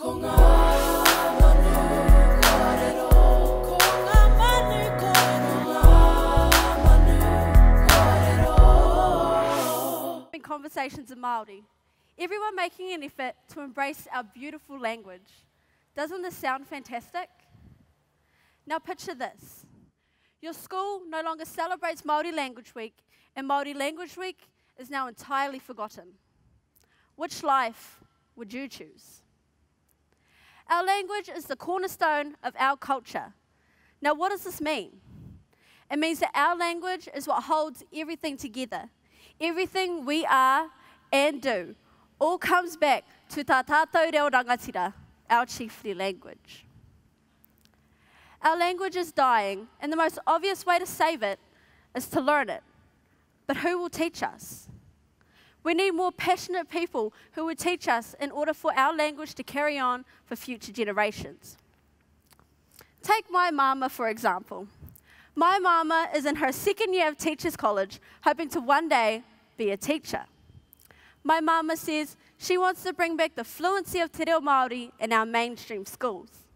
Conversations in Māori. Everyone making an effort to embrace our beautiful language. Doesn't this sound fantastic? Now picture this. Your school no longer celebrates Māori Language Week, and Māori Language Week is now entirely forgotten. Which life would you choose? Our language is the cornerstone of our culture. Now what does this mean? It means that our language is what holds everything together. Everything we are and do all comes back to tā tātou reo rangatira, our chiefly language. Our language is dying, and the most obvious way to save it is to learn it. But who will teach us? We need more passionate people who will teach us in order for our language to carry on for future generations. Take my mama, for example. My mama is in her second year of Teachers College, hoping to one day be a teacher. My mama says she wants to bring back the fluency of te reo Māori in our mainstream schools.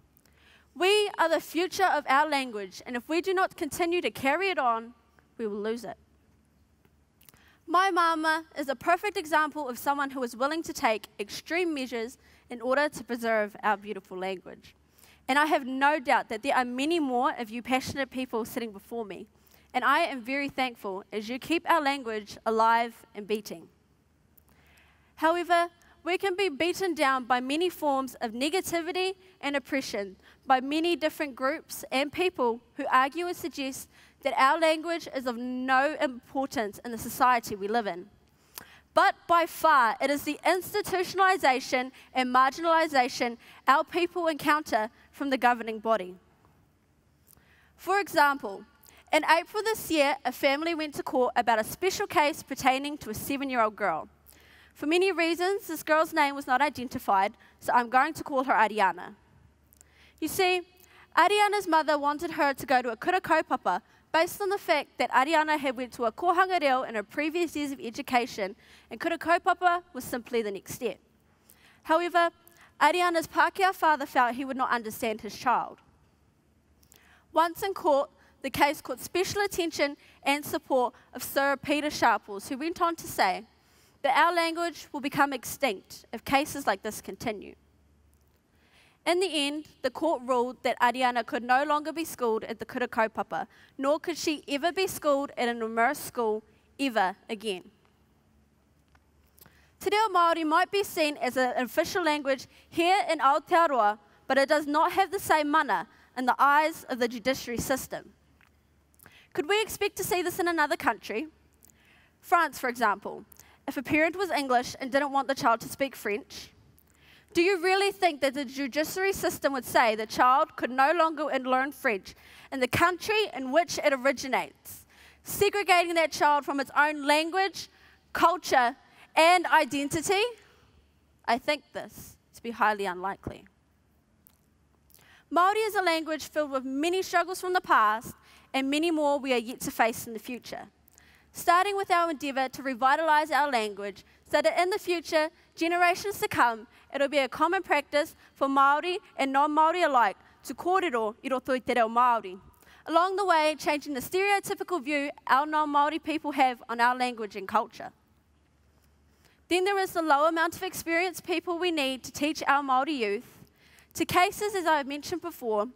We are the future of our language, and if we do not continue to carry it on, we will lose it. My mama is a perfect example of someone who is willing to take extreme measures in order to preserve our beautiful language. And I have no doubt that there are many more of you passionate people sitting before me. And I am very thankful as you keep our language alive and beating. However, we can be beaten down by many forms of negativity and oppression by many different groups and people who argue and suggest that our language is of no importance in the society we live in. But by far, it is the institutionalization and marginalization our people encounter from the governing body. For example, in April this year, a family went to court about a special case pertaining to a 7-year-old girl. For many reasons, this girl's name was not identified, so I'm going to call her Ariana. You see, Ariana's mother wanted her to go to a kura kaupapa based on the fact that Ariana had went to a kohanga reo in her previous years of education, and kura kaupapa was simply the next step. However, Ariana's Pākehā father felt he would not understand his child. Once in court, the case caught special attention and support of Sir Peter Sharples, who went on to say that our language will become extinct if cases like this continue. In the end, the court ruled that Ariana could no longer be schooled at the kura kaupapa, nor could she ever be schooled at an immersed school ever again. Te reo Māori might be seen as an official language here in Aotearoa, but it does not have the same mana in the eyes of the judiciary system. Could we expect to see this in another country? France, for example. If a parent was English and didn't want the child to speak French, do you really think that the judiciary system would say the child could no longer learn French in the country in which it originates, segregating that child from its own language, culture, and identity? I think this to be highly unlikely. Māori is a language filled with many struggles from the past and many more we are yet to face in the future. Starting with our endeavour to revitalise our language so that in the future, generations to come, it will be a common practice for Māori and non-Māori alike to kōrero I roto I te reo Māori. Along the way, changing the stereotypical view our non-Māori people have on our language and culture. Then there is the low amount of experienced people we need to teach our Māori youth, to cases, as I have mentioned before,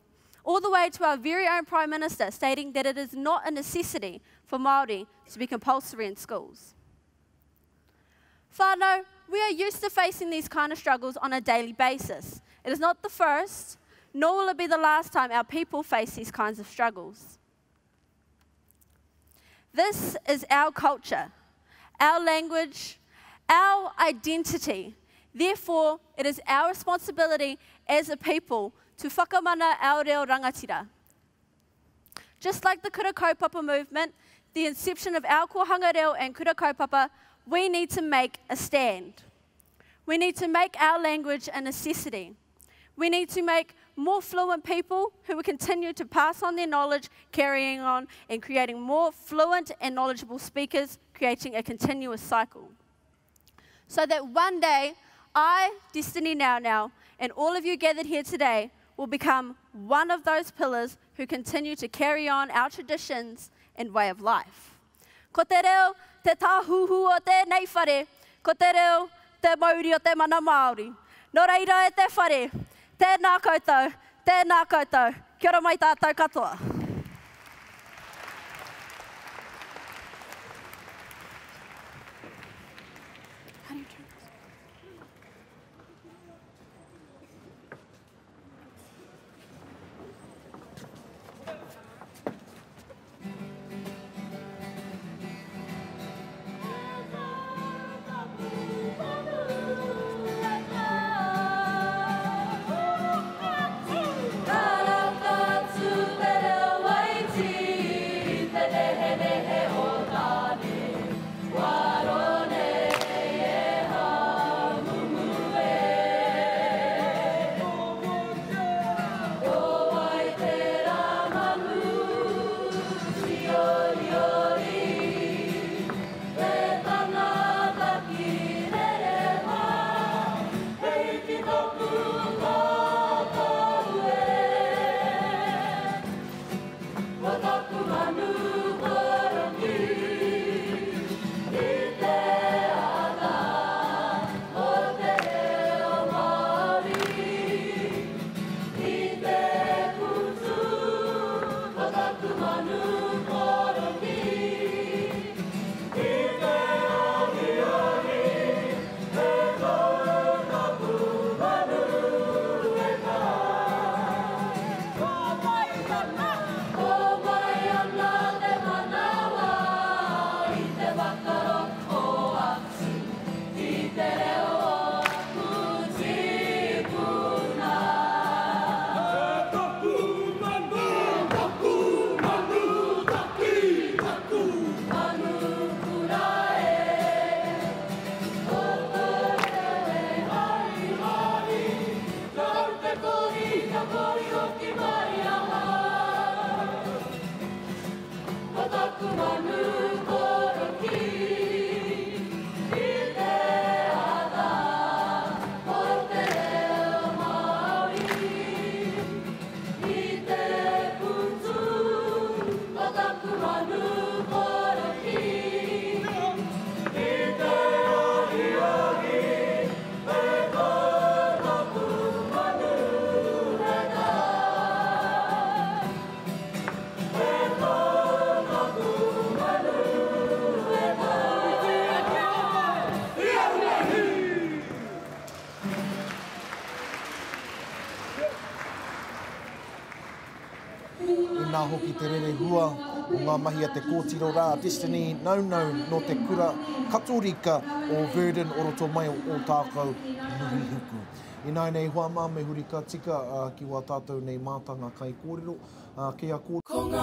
all the way to our very own Prime Minister stating that it is not a necessity for Māori to be compulsory in schools. Whānau, we are used to facing these kind of struggles on a daily basis. It is not the first, nor will it be the last time our people face these kinds of struggles. This is our culture, our language, our identity. Therefore, it is our responsibility as a people to whakamana our reo rangatira. Just like the kura kaupapa movement, the inception of our kohanga reo and kura kaupapa, we need to make a stand. We need to make our language a necessity. We need to make more fluent people who will continue to pass on their knowledge, carrying on and creating more fluent and knowledgeable speakers, creating a continuous cycle. So that one day, I, Destiny Naunau, And all of you gathered here today will become one of those pillars who continue to carry on our traditions and way of life. Ko te reo, te tāhuhu o tēnei whare, ko te reo, te mauri o te mana Māori. Nō reira e te whare, tēnā koutou, kia ora mai tātou katoa. Nā hoki te rere hua o ngā mahi a te kōtiro rā Destiny Naunau no te kura katorika o Verdun oroto mai o tākau nui huku. I nai nei hoa mā me hurika tika ki wā tātou nei mātanga kai kōrero. Kia kōrero.